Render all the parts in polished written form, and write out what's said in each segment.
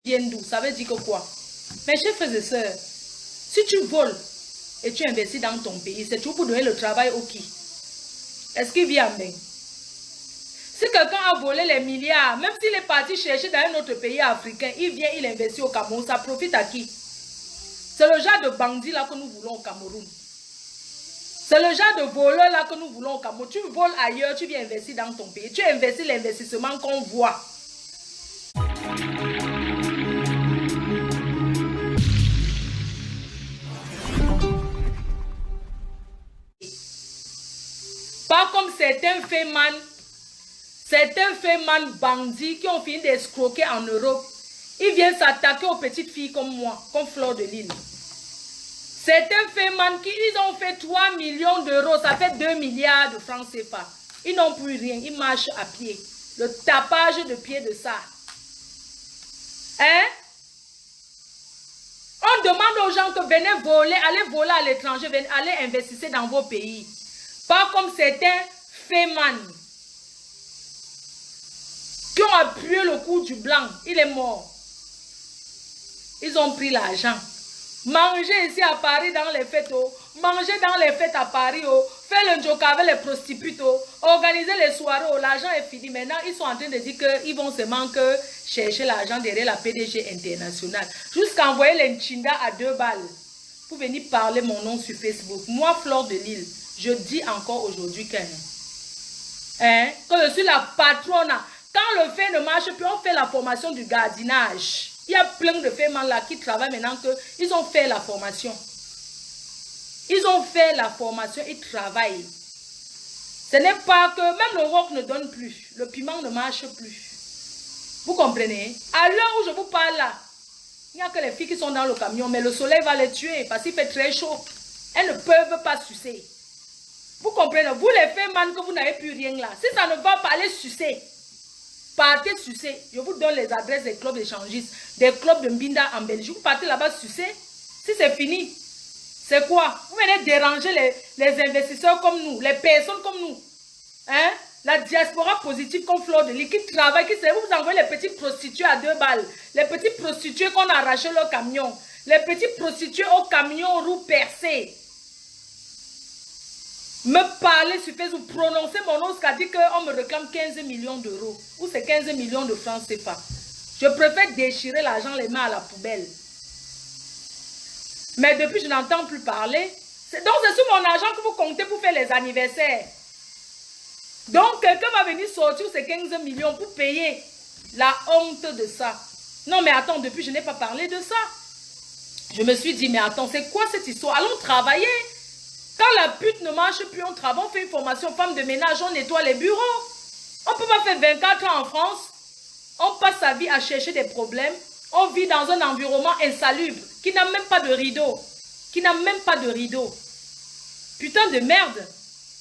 viennent d'où? Ça veut dire que quoi? Mes chers frères et sœurs, si tu voles et tu investis dans ton pays, c'est tout pour donner le travail au qui? Est-ce qu'il vient bien? Si quelqu'un a volé les milliards, même s'il est parti chercher dans un autre pays africain, il vient, il investit au Cameroun, ça profite à qui? C'est le genre de bandit là que nous voulons au Cameroun. C'est le genre de voleur là que nous voulons au Cameroun. Tu voles ailleurs, tu viens investir dans ton pays. Tu investis l'investissement qu'on voit. Pas comme certains fémans bandits qui ont fini d'escroquer en Europe. Ils viennent s'attaquer aux petites filles comme moi, comme Fleur de Lille. Certains fémans qui ils ont fait 3 millions d'euros, ça fait 2 milliards de francs CFA. Ils n'ont plus rien, ils marchent à pied. Le tapage de pied de ça. Hein? On demande aux gens que venez voler, allez voler à l'étranger, allez investir dans vos pays. Pas comme certains fémans qui ont appuyé le cou du blanc. Il est mort. Ils ont pris l'argent. Manger ici à Paris dans les fêtes, manger dans les fêtes à Paris, faire le joke avec les prostituées, organiser les soirées, l'argent est fini. Maintenant, ils sont en train de dire qu'ils vont seulement chercher l'argent derrière la PDG internationale. Jusqu'à envoyer les Nchinda à 2 balles pour venir parler mon nom sur Facebook. Moi, Fleur de Lille, je dis encore aujourd'hui que je suis la patronne. Quand le fait ne marche plus, on fait la formation du gardinage. Il y a plein de femmes là qui travaillent maintenant qu'ils ont fait la formation. Ils ont fait la formation, ils travaillent. Ce n'est pas que même le rock ne donne plus. Le piment ne marche plus. Vous comprenez? À l'heure où je vous parle là, il n'y a que les filles qui sont dans le camion, mais le soleil va les tuer parce qu'il fait très chaud. Elles ne peuvent pas sucer. Vous comprenez? Vous les femmes que vous n'avez plus rien là. Si ça ne va pas aller sucer, partez sucer. Je vous donne les adresses des clubs échangistes, des clubs de Mbinda en Belgique. Vous partez là-bas sucer. Si c'est fini, c'est quoi? Vous venez déranger les investisseurs comme nous, les personnes comme nous. Hein? La diaspora positive comme Fleur de Lille qui travaille, qui sait, vous envoyez les petites prostituées à 2 balles. Les petites prostituées qu'on a arraché leur camion. Les petites prostituées au camion roue percée. Me parler sur Facebook, prononcer mon nom, ce qu'a dit qu'on me réclame 15 millions d'euros. Ou c'est 15 millions de francs CFA. Je préfère déchirer l'argent, les mains à la poubelle. Mais depuis, je n'entends plus parler. Donc, c'est sur mon argent que vous comptez pour faire les anniversaires. Donc, quelqu'un va venir sortir ces 15 millions pour payer la honte de ça. Non, mais attends, depuis, je n'ai pas parlé de ça. Je me suis dit, mais attends, c'est quoi cette histoire? Allons travailler. Quand la pute ne marche plus, on travaille, on fait une formation femme de ménage, on nettoie les bureaux. On ne peut pas faire 24 ans en France. On passe sa vie à chercher des problèmes. On vit dans un environnement insalubre, qui n'a même pas de rideau. Qui n'a même pas de rideau. Putain de merde.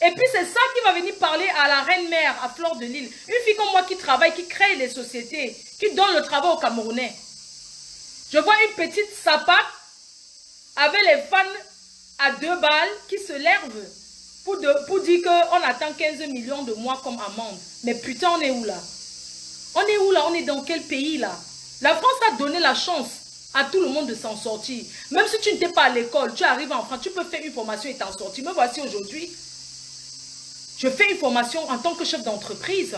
Et puis c'est ça qui va venir parler à la reine-mère, à Fleur de Lille. Une fille comme moi qui travaille, qui crée les sociétés, qui donne le travail aux Camerounais. Je vois une petite sapa avec les fans à 2 balles qui se lèvent pour dire qu'on attend 15 millions de mois comme amende. Mais putain, on est où là? On est où là? On est dans quel pays là? La France a donné la chance à tout le monde de s'en sortir. Même si tu n'étais pas à l'école, tu arrives en France, tu peux faire une formation et t'en sortir. Me voici aujourd'hui. Je fais une formation en tant que chef d'entreprise.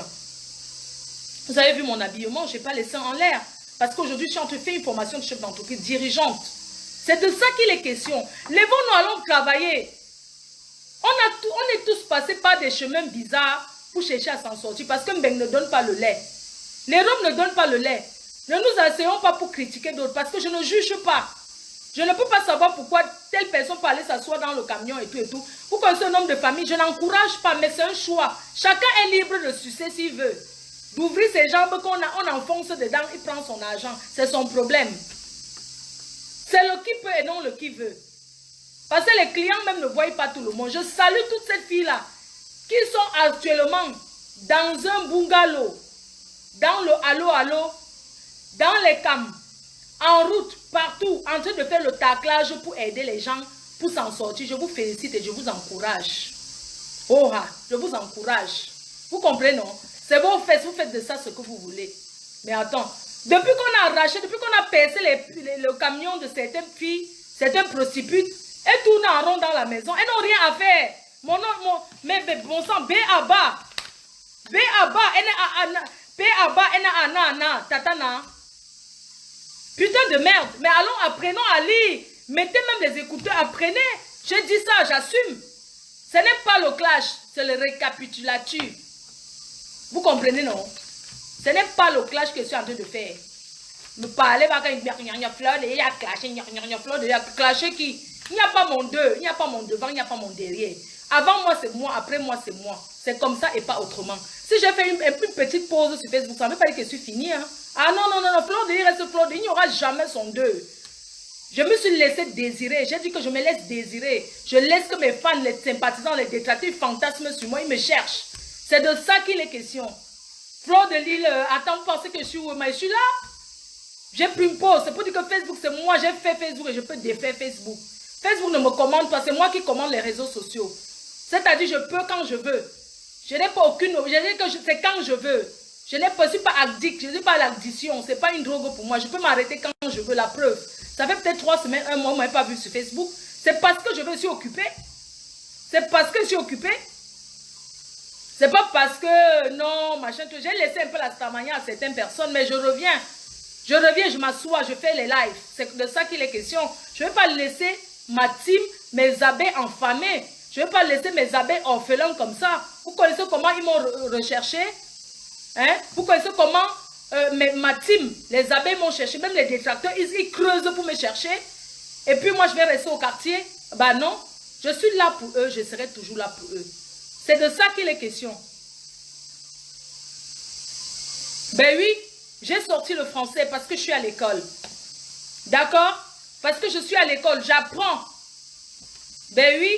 Vous avez vu mon habillement, je n'ai pas laissé en l'air. Parce qu'aujourd'hui, je suis en train de faire une formation de chef d'entreprise dirigeante. C'est de ça qu'il est question. Lèvons-nous, allons travailler. On est tous passés par des chemins bizarres pour chercher à s'en sortir. Parce que Mbeng ne donne pas le lait. Les Roms ne donnent pas le lait. Ne nous asseyons pas pour critiquer d'autres. Parce que je ne juge pas. Je ne peux pas savoir pourquoi telle personne peut aller s'asseoir dans le camion et tout et tout. Pourquoi c'est un homme de famille, je n'encourage pas, mais c'est un choix. Chacun est libre de sucer s'il veut. D'ouvrir ses jambes qu'on enfonce dedans, il prend son argent. C'est son problème. C'est le qui peut et non le qui veut. Parce que les clients même ne voient pas tout le monde. Je salue toutes ces filles-là qui sont actuellement dans un bungalow, dans le allo, dans les camps, en route, partout, en train de faire le taclage pour aider les gens pour s'en sortir. Je vous félicite et je vous encourage. Oh, je vous encourage. Vous comprenez, non? C'est vos fesses, vous faites de ça ce que vous voulez. Mais attends, Depuis qu'on a arraché, depuis qu'on a percé le camion de certaines filles, certaines prostituées, elles tournent en rond dans la maison. Elles n'ont rien à faire. Mais bon sang, B à bas. B à bas, tatana. Putain de merde. Mais allons, apprenons à lire. Mettez même des écouteurs, apprenez. Je dis ça, j'assume. Ce n'est pas le clash, c'est le récapitulatif. Vous comprenez, non? Ce n'est pas le clash que je suis en train de faire. Me parler, il y a fleur, il y a clashé, il y a fleur, il y a clashé qui? Il n'y a pas mon deux, il n'y a pas mon devant, il n'y a pas mon derrière. Avant moi, c'est moi, après moi, c'est moi. C'est comme ça et pas autrement. Si j'ai fait une petite pause sur Facebook, ça ne veut pas dire que je suis finie. Hein? Ah non, non, non, non, fleur de lys reste fleur de lys, il n'y aura jamais son deux. Je me suis laissé désirer. J'ai dit que je me laisse désirer. Je laisse que mes fans, les sympathisants, les détracteurs fantasment sur moi. Ils me cherchent. C'est de ça qu'il est question. Fleur de Lys, attends, vous pensez que je suis où? Mais je suis là. J'ai pris une pause. C'est pour dire que Facebook, c'est moi. J'ai fait Facebook et je peux défaire Facebook. Facebook ne me commande pas. C'est moi qui commande les réseaux sociaux. C'est-à-dire, je peux quand je veux. Je n'ai pas aucune... Je dis que c'est quand je veux. Je ne suis pas addict. Je ne suis pas à l'addiction. Ce n'est pas une drogue pour moi. Je peux m'arrêter quand je veux. La preuve. Ça fait peut-être 3 semaines, 1 mois, vous ne m'avez pas vu sur Facebook. C'est parce que je me suis occupée. C'est parce que je suis occupée. C'est pas parce que, non, machin, j'ai laissé un peu la stamania à certaines personnes, mais je reviens. Je reviens, je m'assois, je fais les lives. C'est de ça qu'il est question. Je ne vais pas laisser ma team, mes abeilles enfamées. Je ne vais pas laisser mes abeilles orphelins comme ça. Vous connaissez comment ils m'ont recherché? Hein? Vous connaissez comment ma team, les abeilles m'ont cherché, même les détracteurs, ils creusent pour me chercher. Et puis moi, je vais rester au quartier. Bah non, je suis là pour eux, je serai toujours là pour eux. C'est de ça qu'il est question. Ben oui, j'ai sorti le français parce que je suis à l'école. D'accord? Parce que je suis à l'école, j'apprends. Ben oui,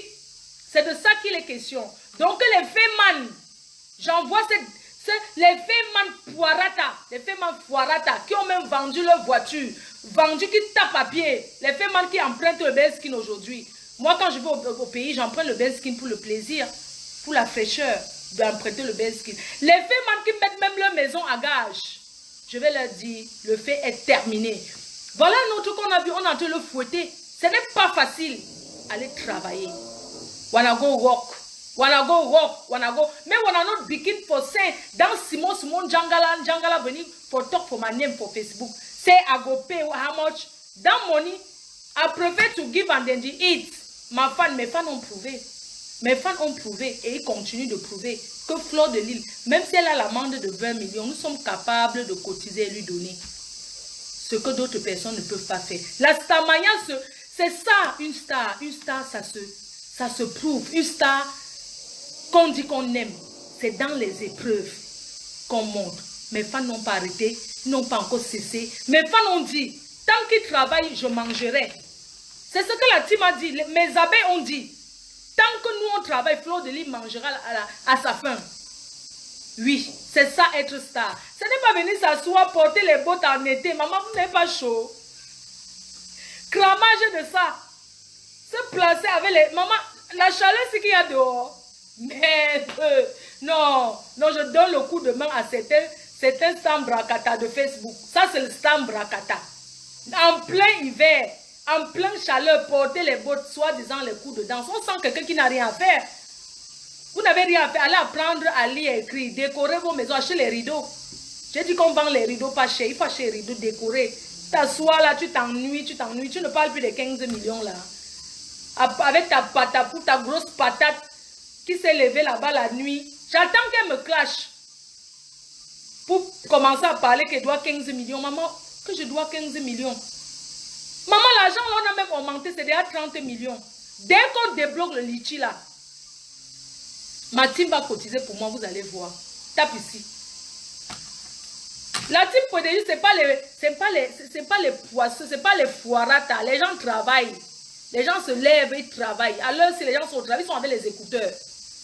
c'est de ça qu'il est question. Donc les fémans, j'envoie les fémans poirata, les fémans foirata qui ont même vendu leur voiture, vendu qui tapent à pied, les fémans qui empruntent le Benskin aujourd'hui. Moi quand je vais au pays, j'emprunte le Benskin pour le plaisir, pour la fraîcheur d'emprunter le Benskin. Les fémans qui mettent même leur maison à gage, je vais leur dire, le fait est terminé. Voilà un autre qu'on a vu, on a dû le fouetter. Ce n'est pas facile. Allez travailler. Wanna go work. Wanna go work. Wanna go. Mais wanna not begin for say. Dans Simon Jangala veni for talk for my name for Facebook. Say I go pay how much? That money, I prefer to give and then they eat. Mes fans ont prouvé. Mes fans ont prouvé et ils continuent de prouver que Fleur de Lys, même si elle a l'amende de 20 millions, nous sommes capables de cotiser et lui donner ce que d'autres personnes ne peuvent pas faire. La starmania, c'est ça, une star. Une star, ça se prouve. Une star qu'on dit qu'on aime, c'est dans les épreuves qu'on montre. Mes fans n'ont pas arrêté, n'ont pas encore cessé. Mes fans ont dit, tant qu'ils travaillent, je mangerai. C'est ce que la team a dit. Mes abeilles ont dit, tant que nous on travaille, Fleur de Lys mangera à sa faim. Oui, c'est ça être star. Ce n'est pas venir s'asseoir, porter les bottes en été. Maman, vous n'êtes pas chaud. Cramage de ça. Se placer avec les... Maman, la chaleur, c'est qu'il y a dehors. Mais non, je donne le coup de main à certains Stam Bracata de Facebook. Ça, c'est le Stam Bracata. En plein hiver, en pleine chaleur, porter les bottes, soi-disant les coups de danse. On sent quelqu'un qui n'a rien à faire. Vous n'avez rien à faire. Allez apprendre à lire et écrire. Décorer vos maisons, acheter les rideaux. J'ai dit qu'on vend les rideaux pas cher. Il faut acheter les rideaux décorés. T'assois là, tu t'ennuies. Tu ne parles plus de 15 millions là. Avec ta patate, ta grosse patate qui s'est levée là-bas la nuit. J'attends qu'elle me clash. Pour commencer à parler qu'elle doit 15 millions. Maman, que je dois 15 millions. Maman, l'argent là, on a même augmenté. C'est déjà 30 millions. Dès qu'on débloque le litchi là, ma team va cotiser pour moi, vous allez voir. Tape ici. La team Podéju, c'est pas les poissons, c'est pas les foirata. Les gens travaillent. Les gens se lèvent et travaillent. Alors, si les gens sont au travail, ils sont avec les écouteurs.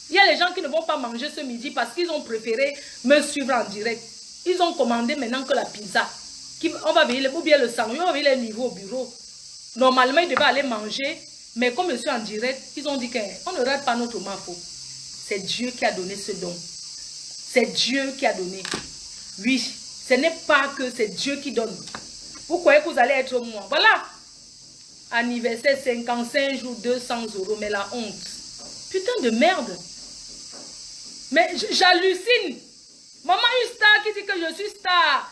Il y a les gens qui ne vont pas manger ce midi parce qu'ils ont préféré me suivre en direct. Ils ont commandé maintenant que la pizza. On va veiller, ou bien le sang, on va veiller les niveaux au bureau. Normalement, ils devaient aller manger. Mais comme je suis en direct, ils ont dit qu'on ne rate pas notre mafo. C'est Dieu qui a donné ce don. C'est Dieu qui a donné. Oui, Ce n'est pas que c'est Dieu qui donne. Vous croyez que vous allez être moi. Voilà. Anniversaire 55 jours, 200 €. Mais la honte. Putain de merde. Mais j'hallucine. Maman, une star qui dit que je suis star.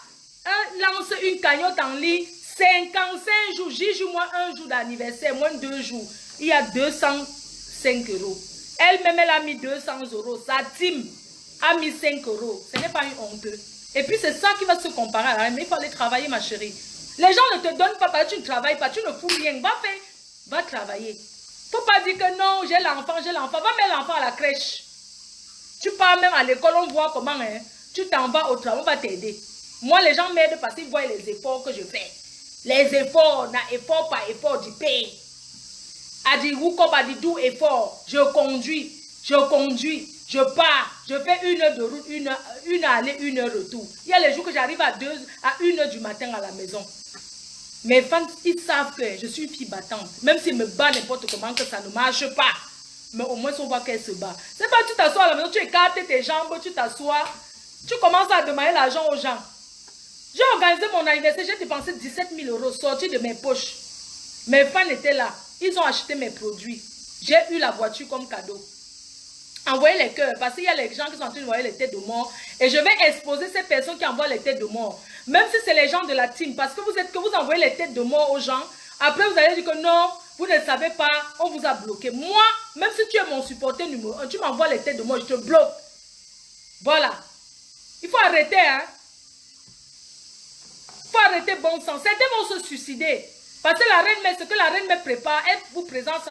Lance une cagnotte en ligne. 55 jours. J'y joue moins un jour d'anniversaire. Moins 2 jours. Il y a 205 €. Elle-même, elle a mis 200 €. Sa team a mis 5 €. Ce n'est pas une honte. Et puis, c'est ça qui va se comparer à la. Mais il faut aller travailler, ma chérie. Les gens ne te donnent pas parce que tu ne travailles pas. Tu ne fous rien. Va faire. Va travailler. Faut pas dire que non, j'ai l'enfant, j'ai l'enfant. Va mettre l'enfant à la crèche. Tu pars même à l'école, on voit comment, hein. Tu t'en vas au travail, on va t'aider. Moi, les gens m'aident parce qu'ils voient les efforts que je fais. Les efforts, na effort par effort, du paye. A dit, ou comme a dit, d'où effort. Je conduis, je pars, je fais 1 heure de route, une aller, 1 heure retour. Il y a les jours que j'arrive à 1 heure du matin à la maison. Mes fans, ils savent que je suis une fille battante. Même s'ils me battent n'importe comment, que ça ne marche pas. Mais au moins, on voit qu'elle se bat. C'est pas que tu t'assois à la maison, tu écartes tes jambes, tu t'assois. Tu commences à demander l'argent aux gens. J'ai organisé mon anniversaire, j'ai dépensé 17 000 € sortis de mes poches. Mes fans étaient là. Ils ont acheté mes produits. J'ai eu la voiture comme cadeau. Envoyez les cœurs, parce qu'il y a les gens qui sont en train d'envoyer les têtes de mort. Et je vais exposer ces personnes qui envoient les têtes de mort. Même si c'est les gens de la team, parce que vous envoyez les têtes de mort aux gens. Après, vous allez dire que non, vous ne savez pas, on vous a bloqué. Moi, même si tu es mon supporter numéro 1, tu m'envoies les têtes de mort, je te bloque. Voilà. Il faut arrêter, hein. Il faut arrêter bon sens. Certains vont se suicider. Parce que la reine, ce que la reine me prépare, elle vous présente